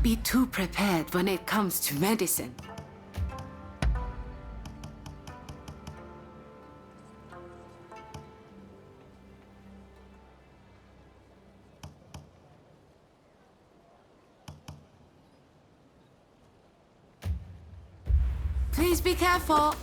be too prepared when it comes to medicine. Please be careful.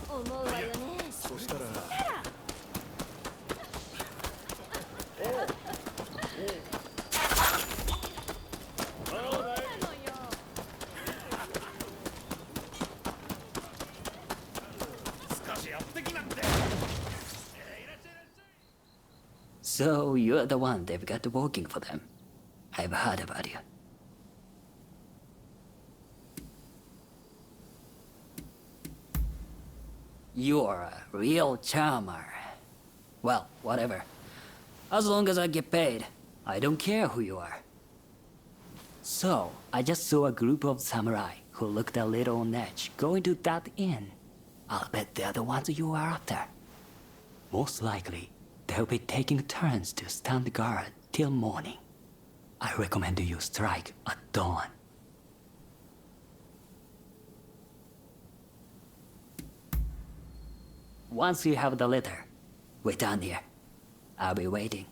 So you're the one they've got working for them. I've heard about you. You're a real charmer. Well, whatever. As long as I get paid, I don't care who you are. So, I just saw a group of samurai who looked a little on edge going to that inn. I'll bet they're the ones you are after. Most likely, they'll be taking turns to stand guard till morning. I recommend you strike at dawn. Once you have the letter, wait down here. I'll be waiting.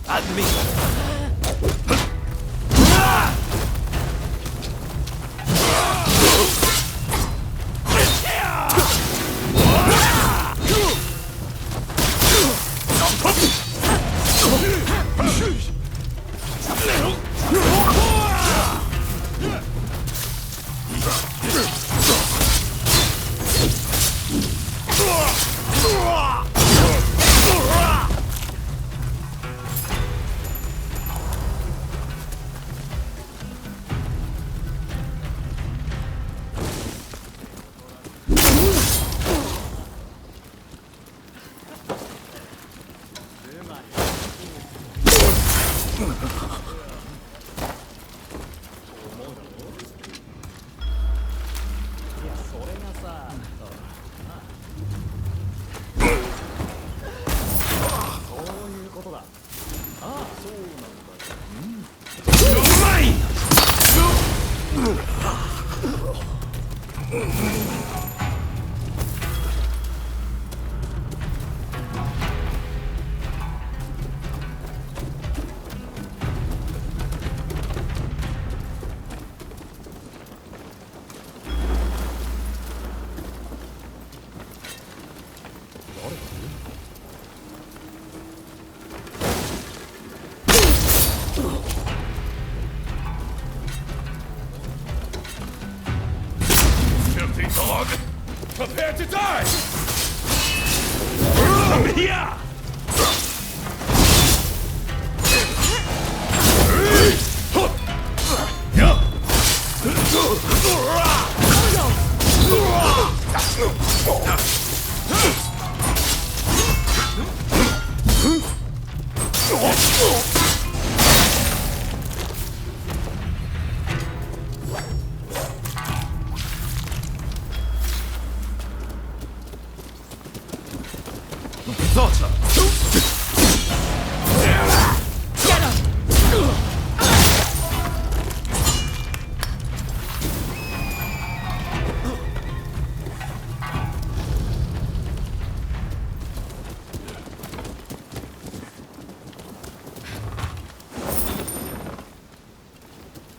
At me! Dog! Prepare to die! Come here!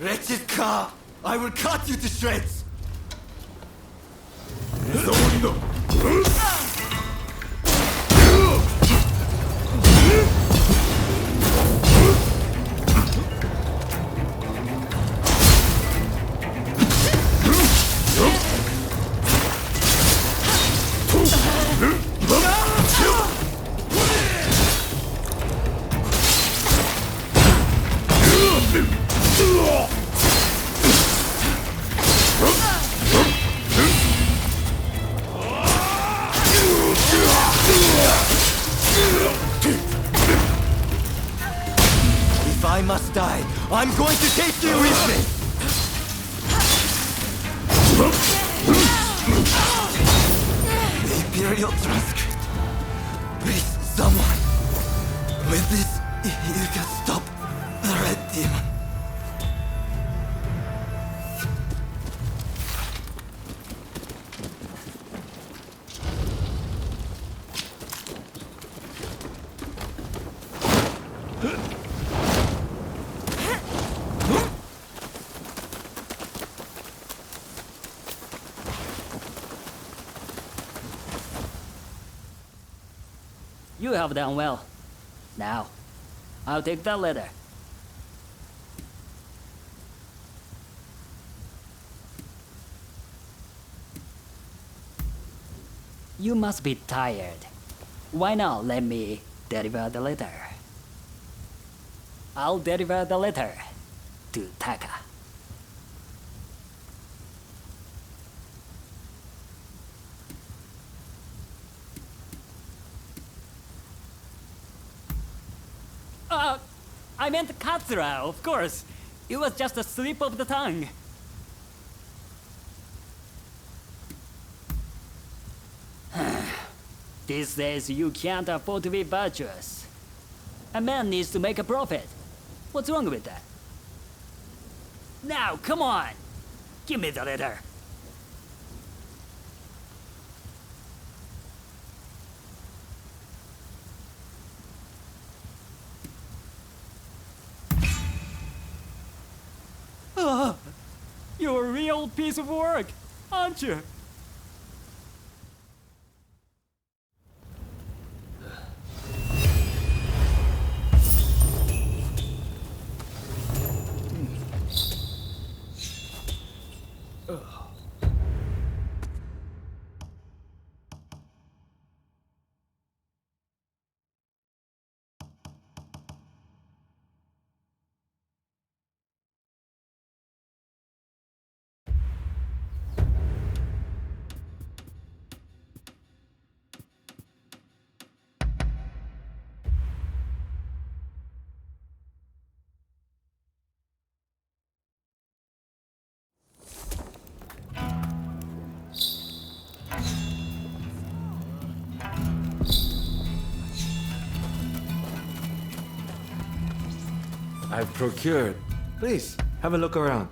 Wretched car! I will cut you to shreds! If I must die, I'm going to take you with me! The Imperial Trask. Please, someone. With this, you can stop the Red Demon. You have done well. Now, I'll take that letter. You must be tired. Why not let me deliver the letter? I'll deliver the letter to Taka. I meant Katsura, of course. It was just a slip of the tongue. These days, you can't afford to be virtuous. A man needs to make a profit. What's wrong with that? Now, come on! Give me the letter. You're a real piece of work, aren't you? I've procured. Please, have a look around.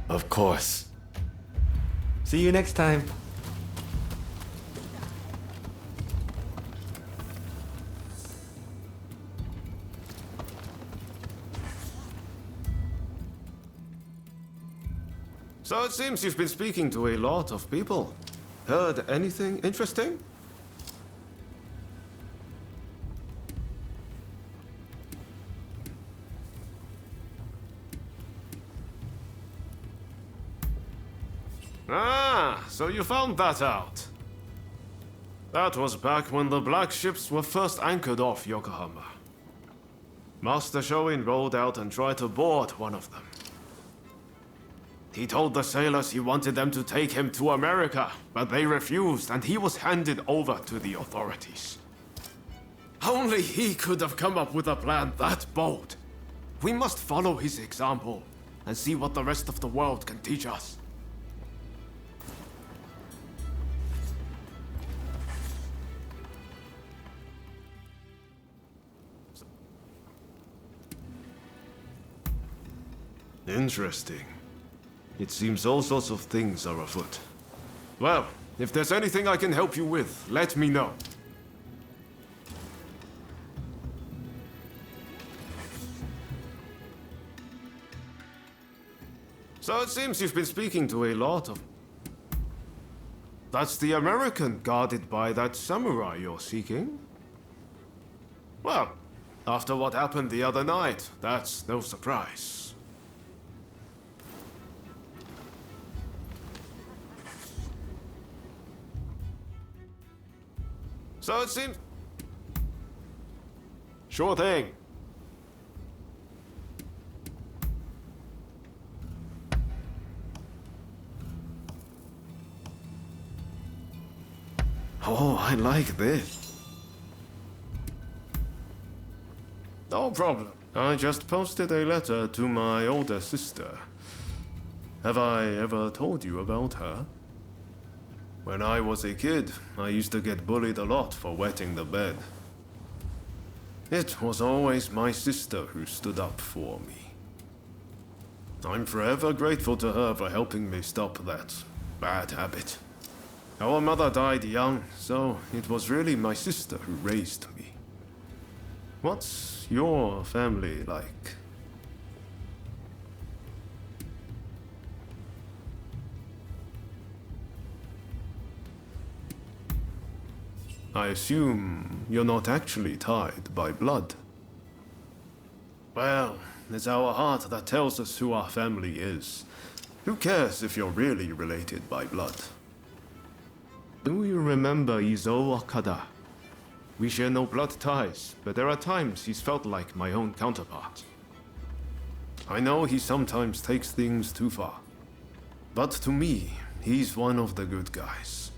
Of course. See you next time. So it seems you've been speaking to a lot of people. Heard anything interesting? Ah, so you found that out. That was back when the black ships were first anchored off Yokohama. Master Shoin rolled out and tried to board one of them. He told the sailors he wanted them to take him to America, but they refused and he was handed over to the authorities. Only he could have come up with a plan that bold. We must follow his example and see what the rest of the world can teach us. Interesting. It seems all sorts of things are afoot. Well, if there's anything I can help you with, let me know. So it seems you've been speaking to a lot of... That's the American guarded by that samurai you're seeking? Well, after what happened the other night, that's no surprise. So it seems... Sure thing. Oh, I like this. No problem. I just posted a letter to my older sister. Have I ever told you about her? When I was a kid, I used to get bullied a lot for wetting the bed. It was always my sister who stood up for me. I'm forever grateful to her for helping me stop that bad habit. Our mother died young, so it was really my sister who raised me. What's your family like? I assume you're not actually tied by blood. Well, it's our heart that tells us who our family is. Who cares if you're really related by blood? Do you remember Izo Okada? We share no blood ties, but there are times he's felt like my own counterpart. I know he sometimes takes things too far, but to me, he's one of the good guys.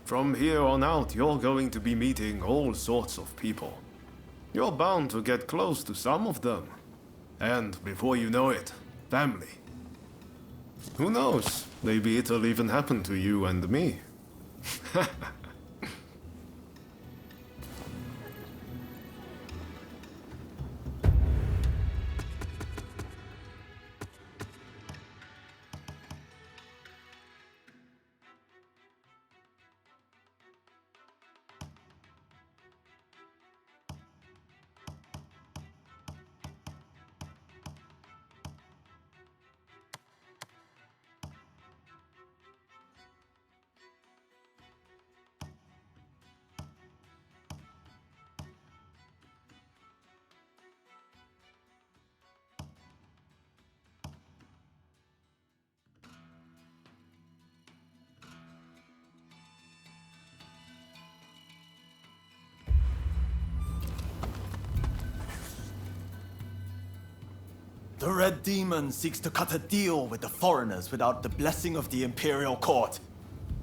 From here on out, you're going to be meeting all sorts of people. You're bound to get close to some of them. And before you know it, family. Who knows? Maybe it'll even happen to you and me. The Red Demon seeks to cut a deal with the foreigners without the blessing of the Imperial Court.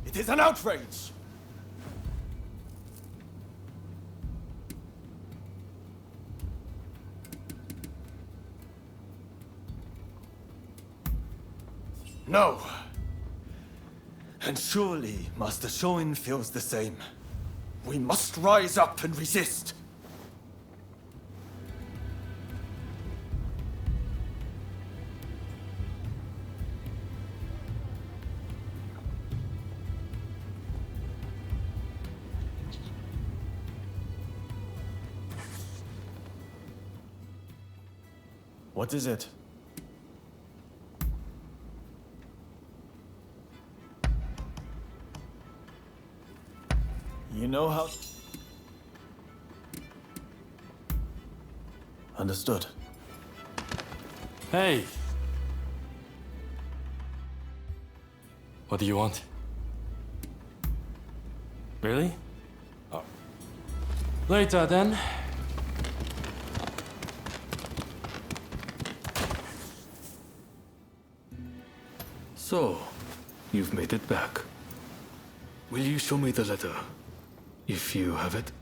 It is an outrage! No. And surely Master Shoin feels the same. We must rise up and resist. What is it? You know how... Understood. Hey! What do you want? Really? Oh. Later then. So, you've made it back. Will you show me the letter? If you have it?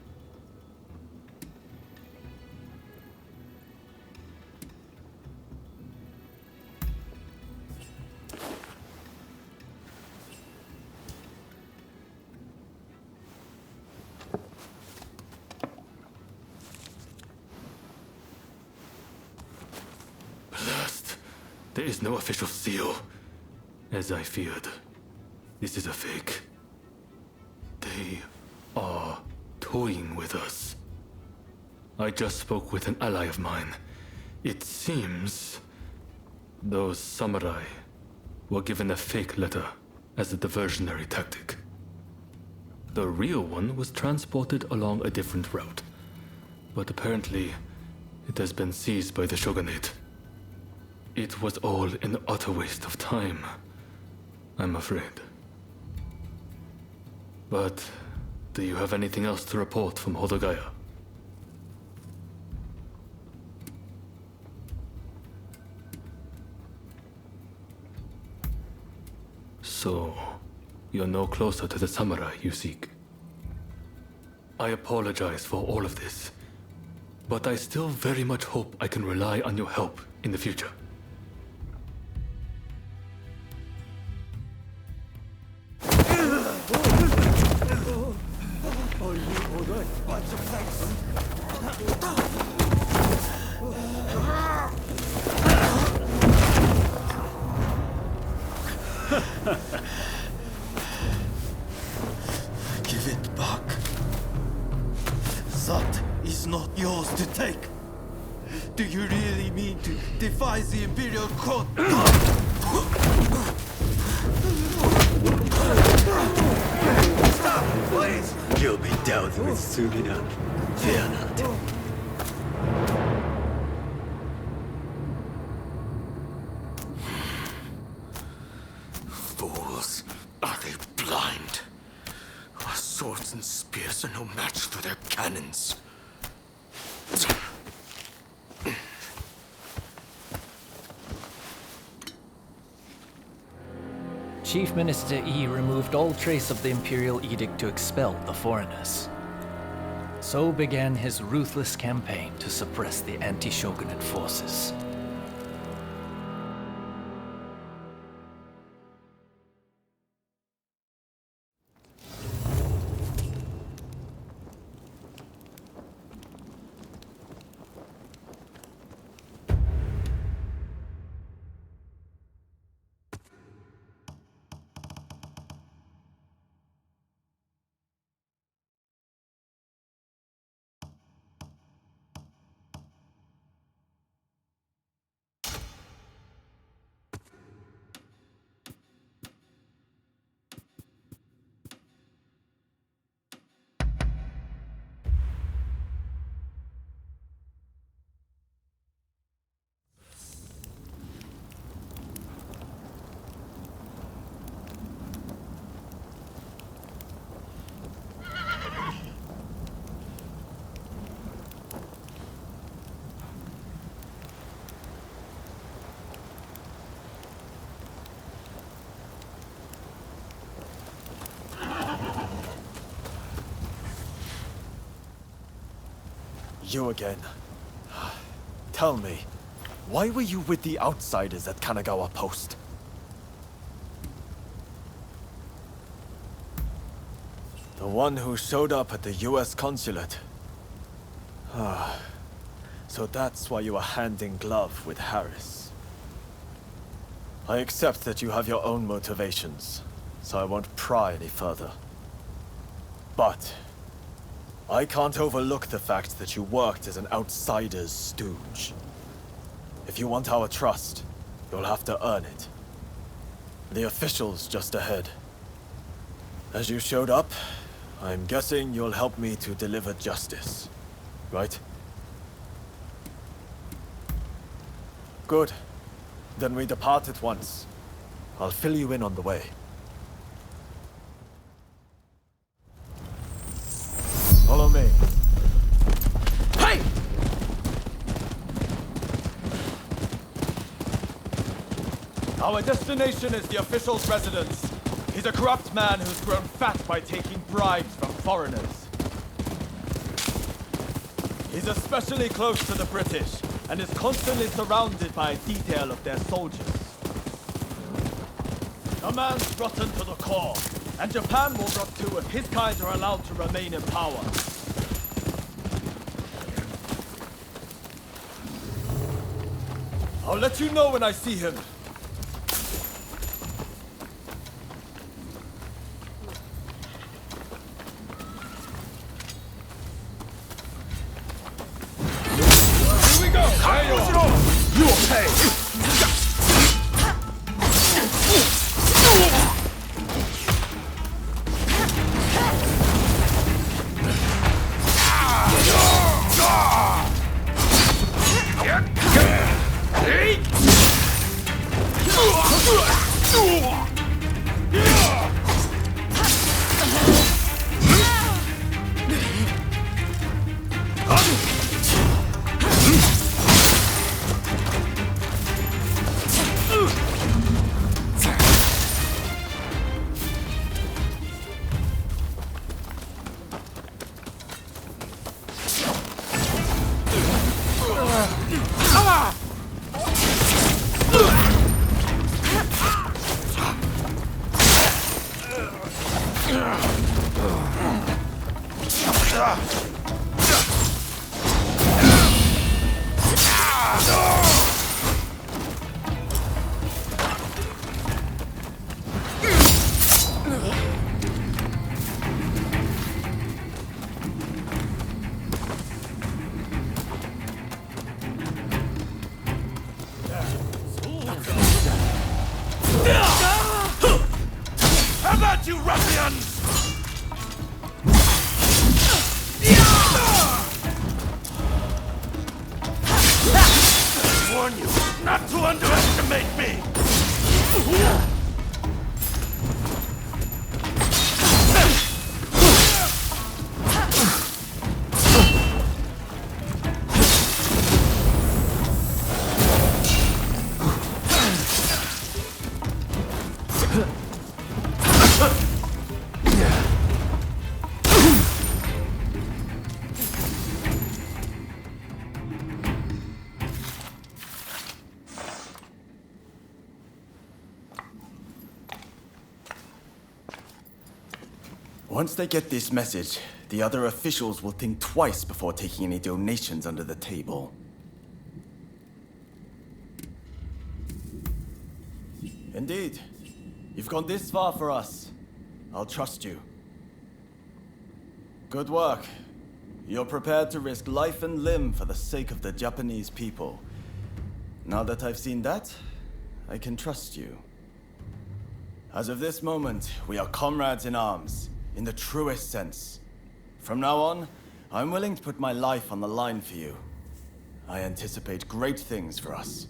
Blast! There is no official seal. As I feared, this is a fake. They are toying with us. I just spoke with an ally of mine. It seems Those samurai were given a fake letter as a diversionary tactic. The real one was transported along a different route, but apparently it has been seized by the shogunate. It was all an utter waste of time, I'm afraid. But do you have anything else to report from Hodogaya? So, you're no closer to the samurai you seek. I apologize for all of this, but I still very much hope I can rely on your help in the future. Give it back. That is not yours to take. Do you really mean to defy the Imperial Court? Stop, please! You'll be dealt with soon enough. Fear not. Fools. Are they blind? Our swords and spears are no match for their cannons. Chief Minister Yi removed all trace of the imperial edict to expel the foreigners. So began his ruthless campaign to suppress the anti-shogunate forces. You again. Tell me, why were you with the outsiders at Kanagawa Post? The one who showed up at the US consulate. So that's why you were hand in glove with Harris. I accept that you have your own motivations, so I won't pry any further. But I can't overlook the fact that you worked as an outsider's stooge. If you want our trust, you'll have to earn it. The officials just ahead. As you showed up, I'm guessing you'll help me to deliver justice, right? Good. Then we depart at once. I'll fill you in on the way. Follow me. Hey! Our destination is the official's residence. He's a corrupt man who's grown fat by taking bribes from foreigners. He's especially close to the British, and is constantly surrounded by a detail of their soldiers. The man's rotten to the core, and Japan will rot too if his kind are allowed to remain in power. I'll let you know when I see him. Here we go! You will pay! How about you, ruffians? I warn you not to underestimate me! Once they get this message, the other officials will think twice before taking any donations under the table. Indeed. You've gone this far for us. I'll trust you. Good work. You're prepared to risk life and limb for the sake of the Japanese people. Now that I've seen that, I can trust you. As of this moment, we are comrades in arms, in the truest sense. From now on, I'm willing to put my life on the line for you. I anticipate great things for us.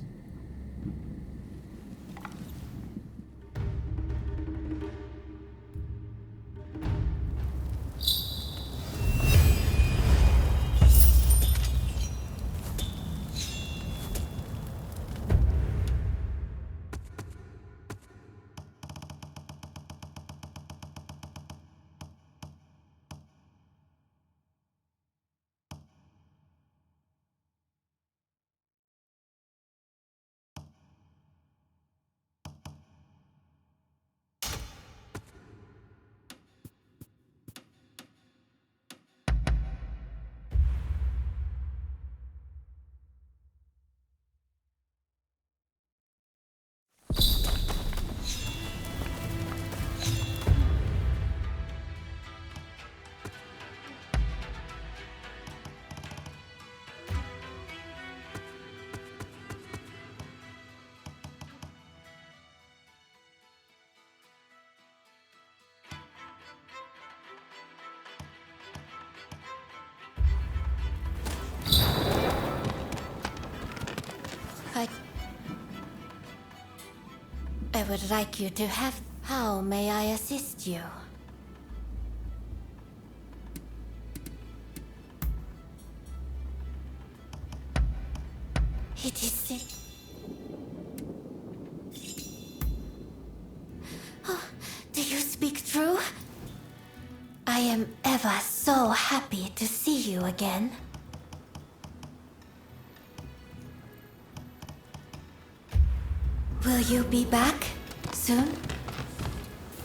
I would like you to have... How may I assist you? It is... Oh, do you speak true? I am ever so happy to see you again. Will you be back soon?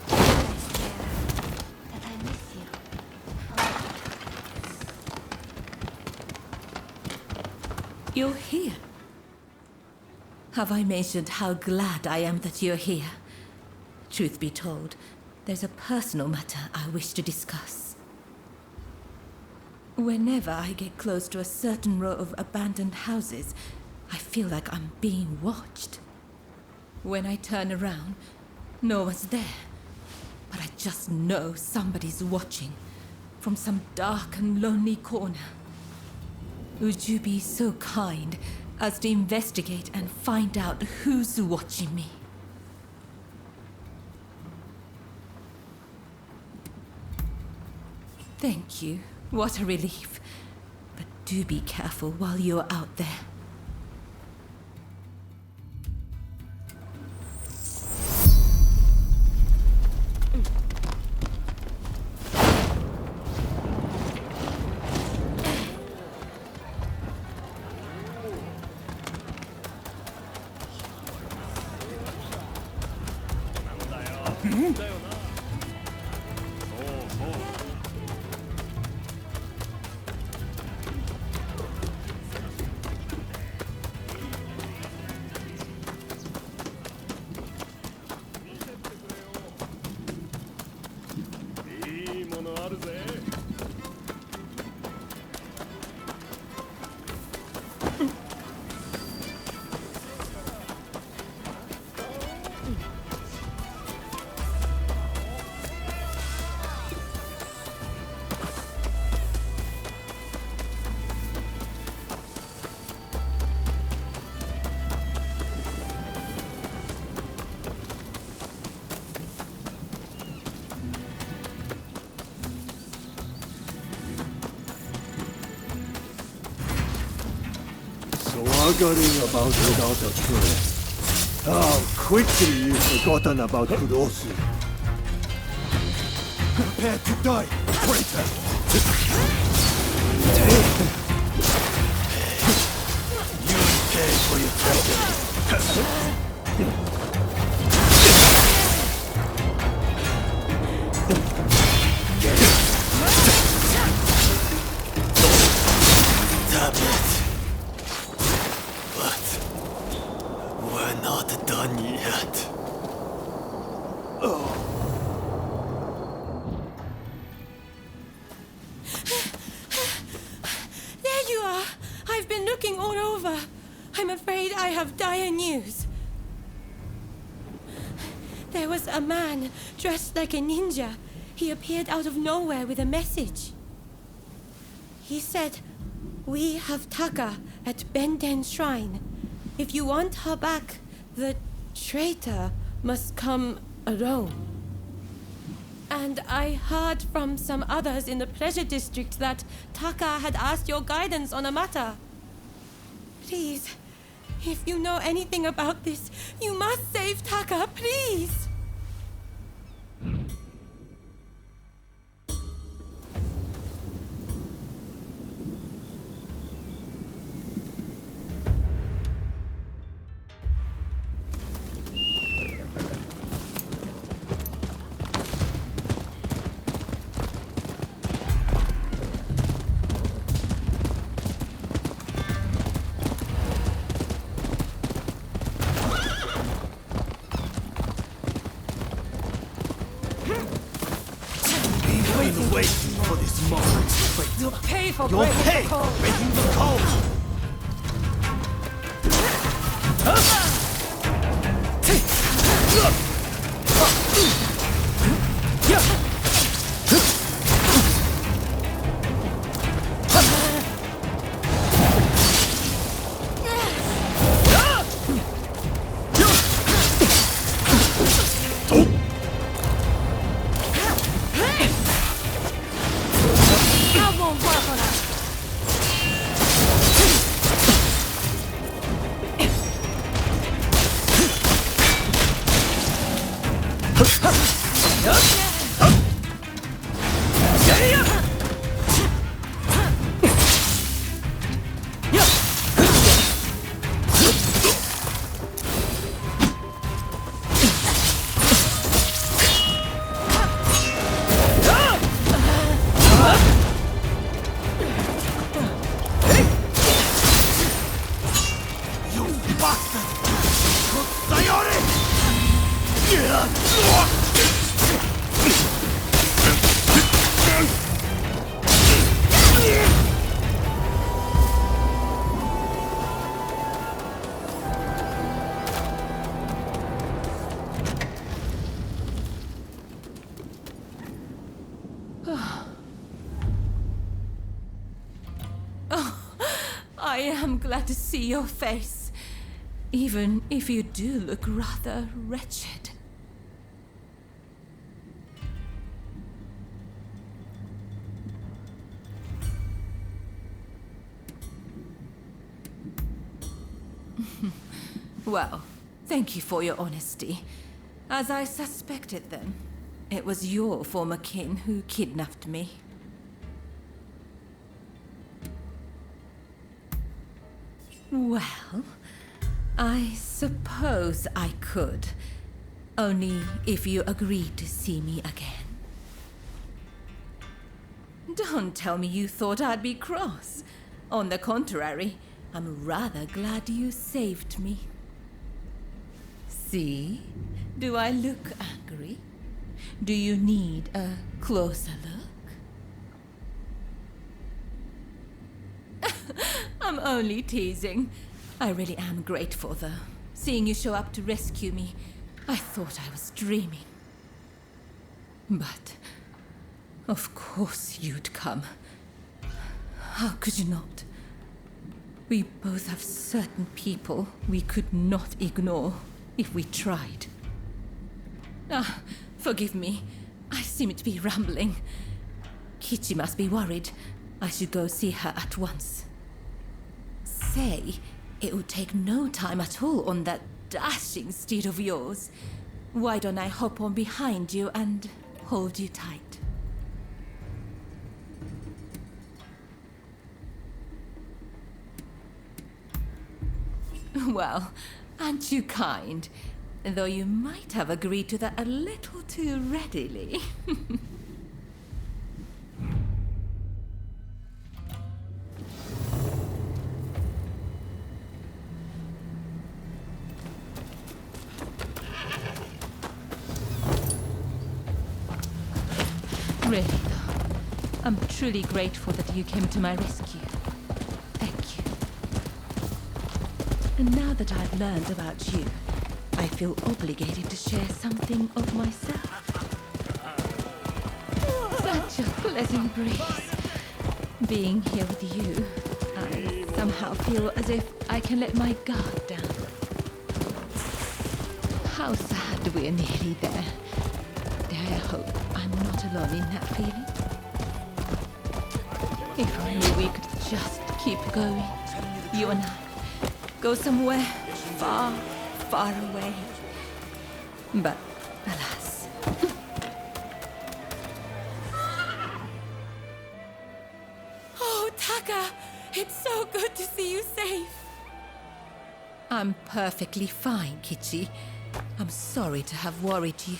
That I miss you. You're here. Have I mentioned how glad I am that you're here? Truth be told, there's a personal matter I wish to discuss. Whenever I get close to a certain row of abandoned houses, I feel like I'm being watched. When I turn around, no one's there. But I just know somebody's watching from some dark and lonely corner. Would you be so kind as to investigate and find out who's watching me? Thank you. What a relief. But do be careful while you're out there. Swaggering about without a trace. How quickly you've forgotten about Kurosu. Prepare to die, traitor! You pay for your treasure. Damn it. But we're not done yet. There you are! I've been looking all over. I'm afraid I have dire news. There was a man dressed like a ninja. He appeared out of nowhere with a message. He said, "We have Taka at Benden Shrine. If you want her back, the traitor must come alone." And I heard from some others in the Pleasure District that Taka had asked your guidance on a matter. Please, if you know anything about this, you must save Taka, please! Waiting for this moment. You'll pay for You'll breaking pay the for code! breaking the code! That won't work on us! I am glad to see your face, even if you do look rather wretched. Well, thank you for your honesty. As I suspected then, it was your former kin who kidnapped me. Well, I suppose I could. Only if you agreed to see me again. Don't tell me you thought I'd be cross. On the contrary, I'm rather glad you saved me. See? Do I look angry? Do you need a closer look? I'm only teasing. I really am grateful, though. Seeing you show up to rescue me, I thought I was dreaming. But, of course you'd come. How could you not? We both have certain people we could not ignore if we tried. Ah, forgive me. I seem to be rambling. Kichi must be worried. I should go see her at once. Say, it would take no time at all on that dashing steed of yours. Why don't I hop on behind you and hold you tight? Well, aren't you kind? Though you might have agreed to that a little too readily. Really, though, I'm truly grateful that you came to my rescue. Thank you. And now that I've learned about you, I feel obligated to share something of myself. Such a pleasant breeze. Being here with you, I somehow feel as if I can let my guard down. How sad we're nearly there. Dare I hope I'm not alone in that feeling. If only we could just keep going, you and I. Go somewhere far, far away. But, alas. Oh, Taka! It's so good to see you safe! I'm perfectly fine, Kichi. I'm sorry to have worried you.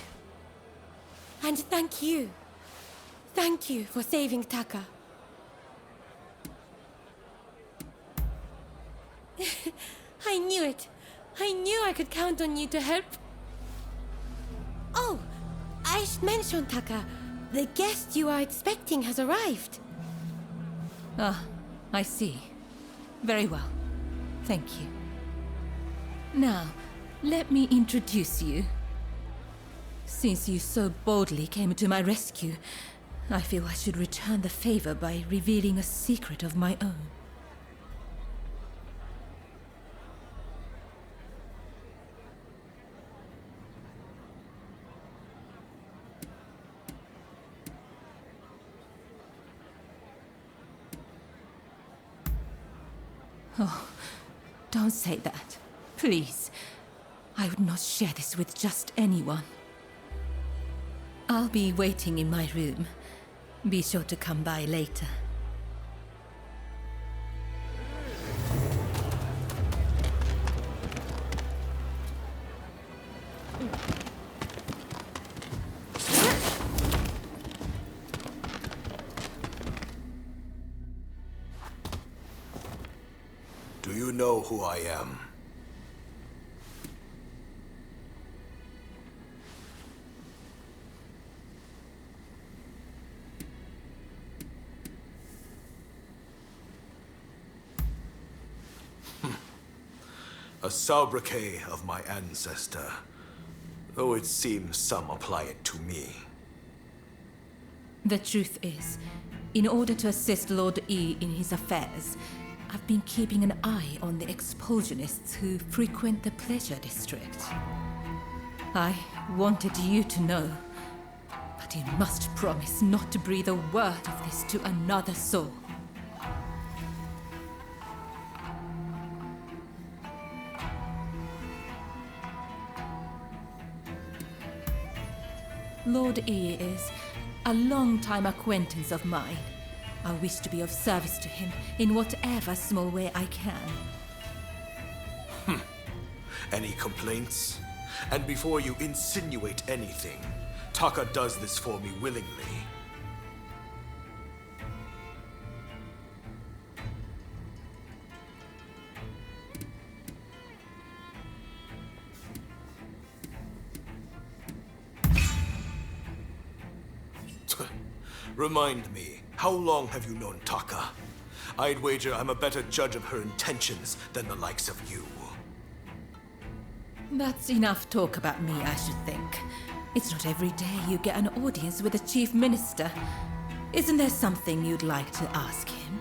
And thank you. Thank you for saving Taka. I knew it. I knew I could count on you to help. Oh, I should mention, Taka. The guest you are expecting has arrived. Ah, I see. Very well. Thank you. Now, let me introduce you. Since you so boldly came to my rescue, I feel I should return the favor by revealing a secret of my own. Oh, don't say that. Please. I would not share this with just anyone. I'll be waiting in my room. Be sure to come by later. Do you know who I am? A sobriquet of my ancestor, though it seems some apply it to me. The truth is, in order to assist Lord E in his affairs, I've been keeping an eye on the expulsionists who frequent the Pleasure District. I wanted you to know, but you must promise not to breathe a word of this to another soul. Lord E is a long-time acquaintance of mine. I wish to be of service to him in whatever small way I can. Any complaints? And before you insinuate anything, Taka does this for me willingly. Remind me, how long have you known Taka? I'd wager I'm a better judge of her intentions than the likes of you. That's enough talk about me, I should think. It's not every day you get an audience with the Chief Minister. Isn't there something you'd like to ask him?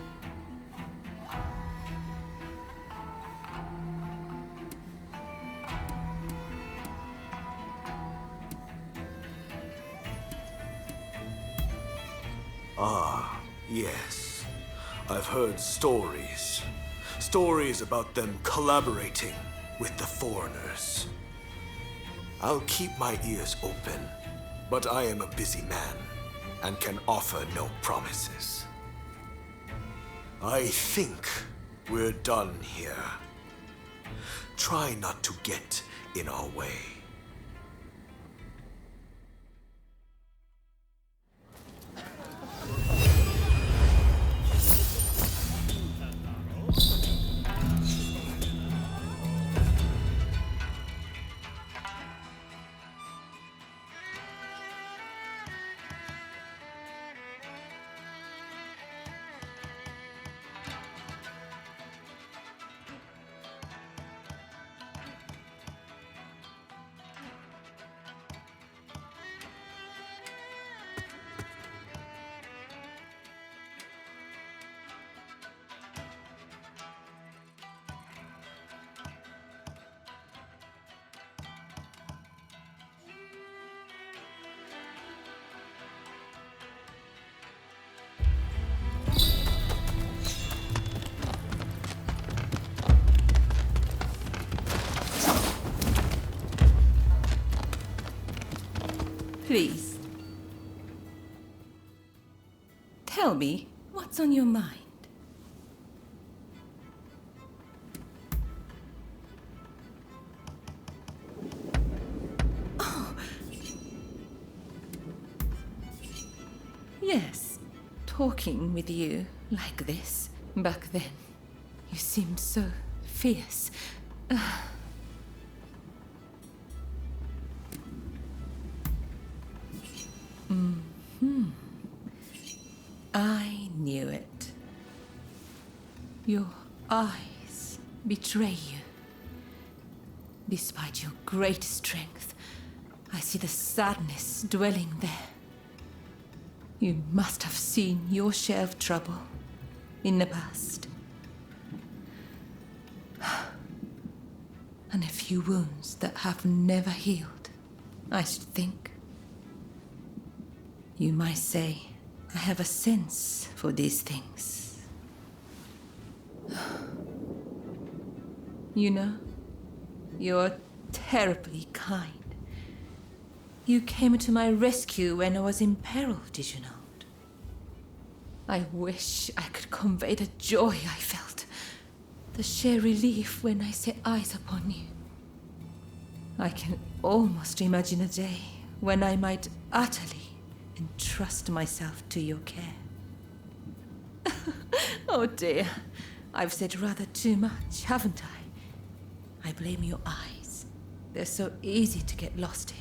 Ah, yes. I've heard stories. Stories about them collaborating with the foreigners. I'll keep my ears open, but I am a busy man and can offer no promises. I think we're done here. Try not to get in our way. Please. Tell me, what's on your mind? Oh. Yes, talking with you like this. Back then, you seemed so fierce. I knew it. Your eyes betray you. Despite your great strength, I see the sadness dwelling there. You must have seen your share of trouble in the past. And a few wounds that have never healed, I should think. You might say I have a sense for these things. You know, you're terribly kind. You came to my rescue when I was in peril, did you not? I wish I could convey the joy I felt, the sheer relief when I set eyes upon you. I can almost imagine a day when I might utterly entrust myself to your care. Oh dear, I've said rather too much, haven't I? I blame your eyes. They're so easy to get lost in.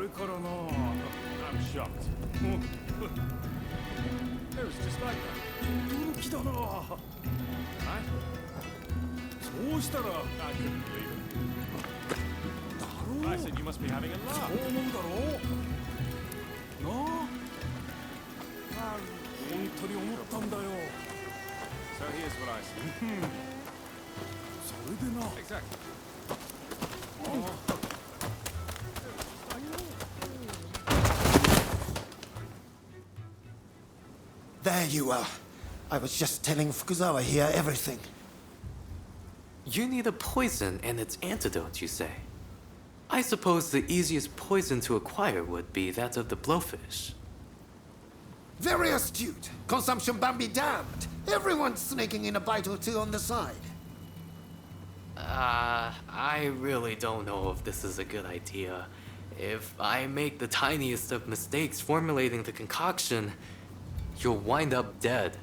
I'm shocked. It was just like that. Right? I couldn't believe it. I said you must be having a laugh. So here's what I said. Exactly. There you are. I was just telling Fukuzawa here everything. You need a poison and its antidote, you say? I suppose the easiest poison to acquire would be that of the blowfish. Very astute. Consumption ban be damned. Everyone's sneaking in a bite or two on the side. I really don't know if this is a good idea. If I make the tiniest of mistakes formulating the concoction, you'll wind up dead.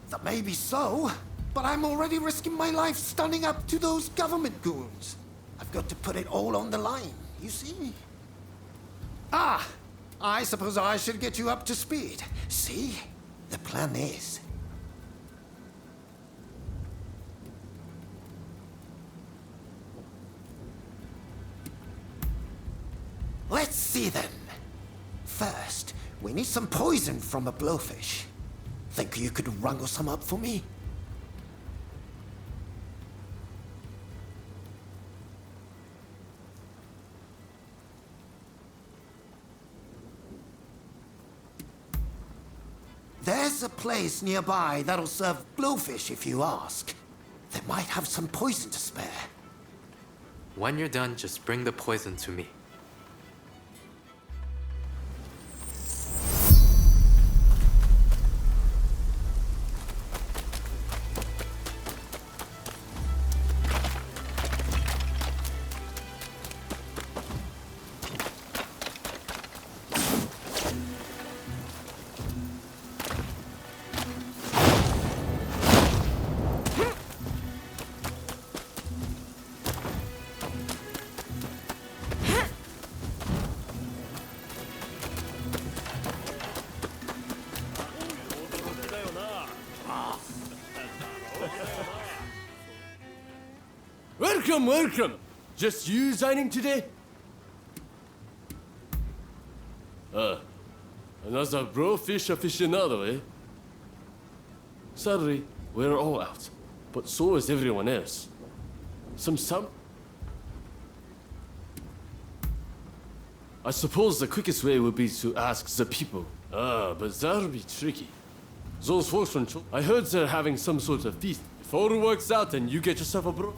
That may be so, but I'm already risking my life standing up to those government goons. I've got to put it all on the line, you see? Ah! I suppose I should get you up to speed. See? The plan is... Let's see then. First, we need some poison from a blowfish. Think you could wrangle some up for me? There's a place nearby that'll serve blowfish if you ask. They might have some poison to spare. When you're done, just bring the poison to me. Welcome! Just you signing today? Another blowfish aficionado, eh? Sadly, we're all out, but so is everyone else. I suppose the quickest way would be to ask the people. But that'll be tricky. Those folks from I heard they're having some sort of feast. If all works out, then you get yourself a bro.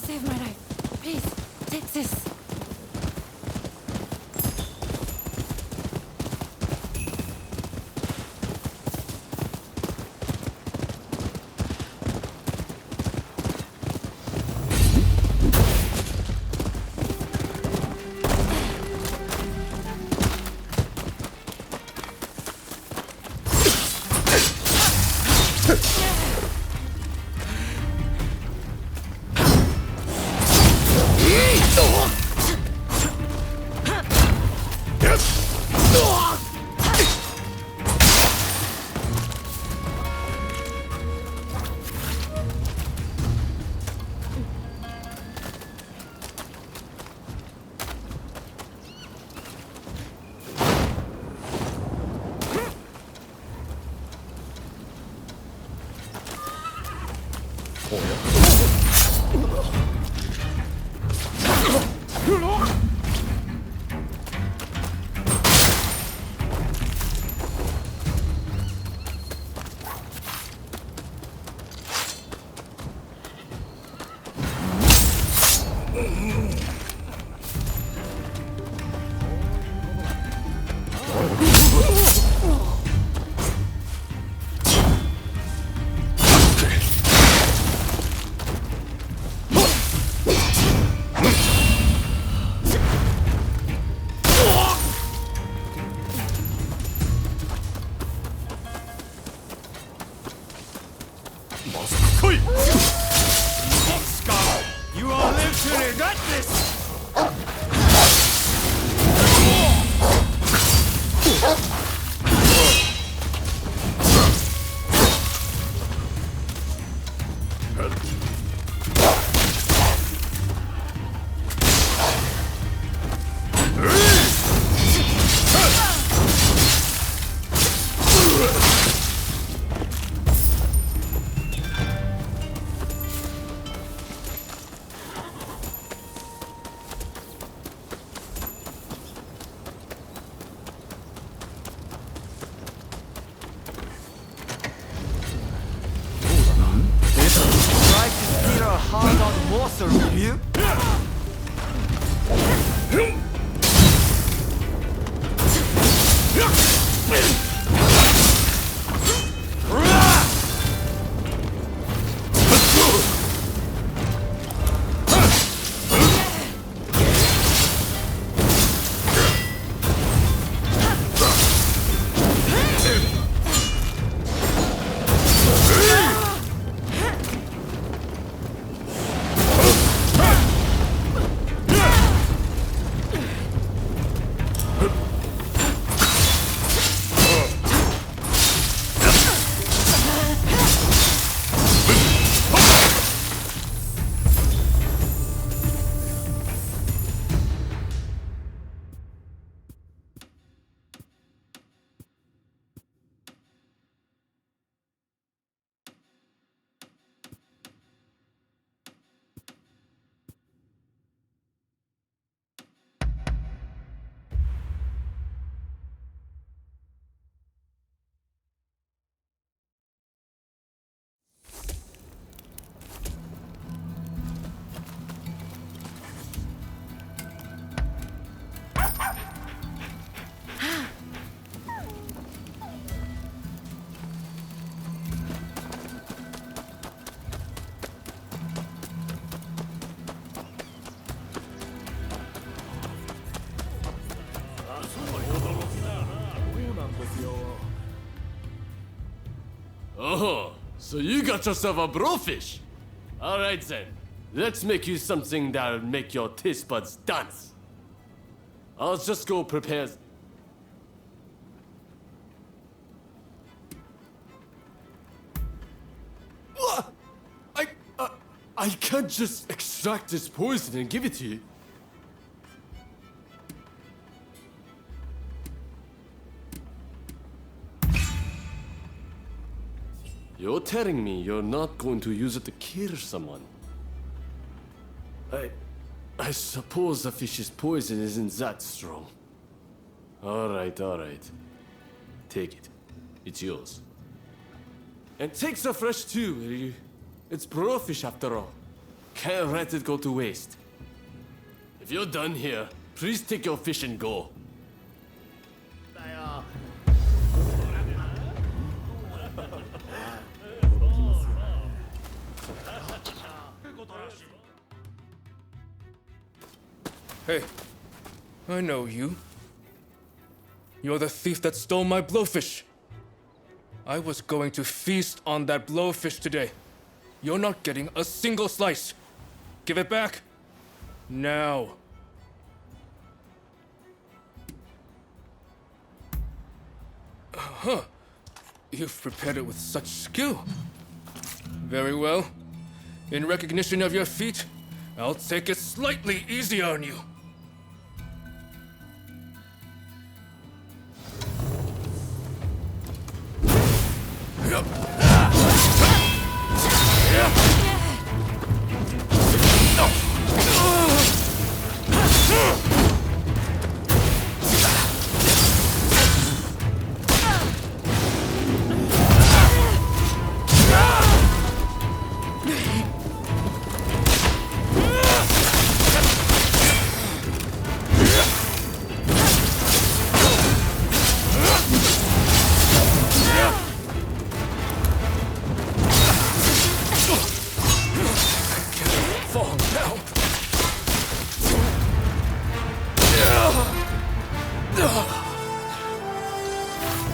Save my life. Please, take this. You all live to regret this! Oh, so you got yourself a blowfish. All right then, let's make you something that'll make your taste buds dance. I'll just go prepare. What? I can't just extract this poison and give it to you. You're telling me you're not going to use it to kill someone? I suppose the fish's poison isn't that strong. All right. Take it. It's yours. And take the fresh too, will you? It's blowfish after all. can't let it go to waste. If you're done here, please take your fish and go. Hey, I know you. You're the thief that stole my blowfish. I was going to feast on that blowfish today. You're not getting a single slice. Give it back. Now. Huh. You've prepared it with such skill. Very well. In recognition of your feat, I'll take it slightly easier on you.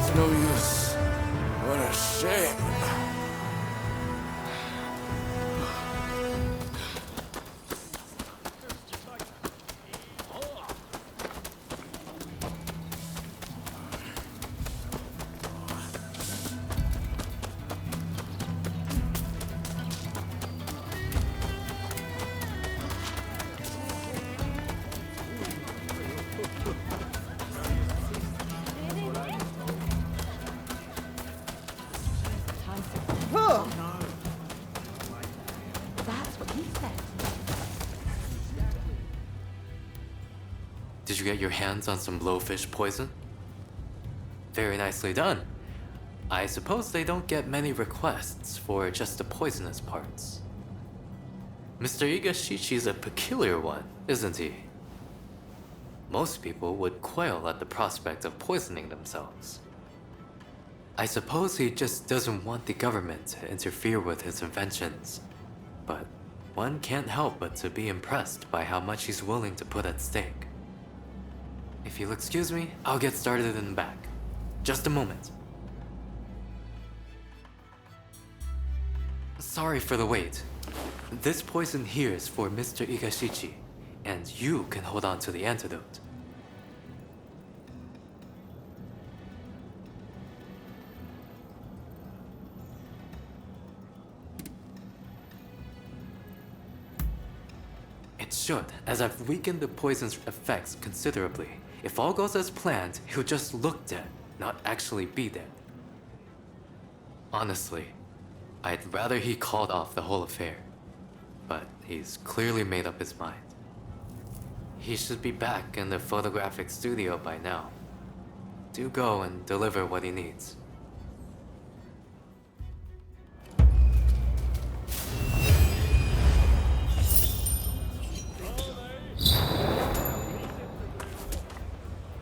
It's no use. What a shame. Did you get your hands on some blowfish poison? Very nicely done. I suppose they don't get many requests for just the poisonous parts. Mr. Igashichi's a peculiar one, isn't he? Most people would quail at the prospect of poisoning themselves. I suppose he just doesn't want the government to interfere with his inventions. But one can't help but to be impressed by how much he's willing to put at stake. If you'll excuse me, I'll get started in the back. Just a moment. Sorry for the wait. This poison here is for Mr. Igashichi, and you can hold on to the antidote. It should, as I've weakened the poison's effects considerably. If all goes as planned, he'll just look dead, not actually be dead. Honestly, I'd rather he called off the whole affair. But he's clearly made up his mind. He should be back in the photographic studio by now. Do go and deliver what he needs.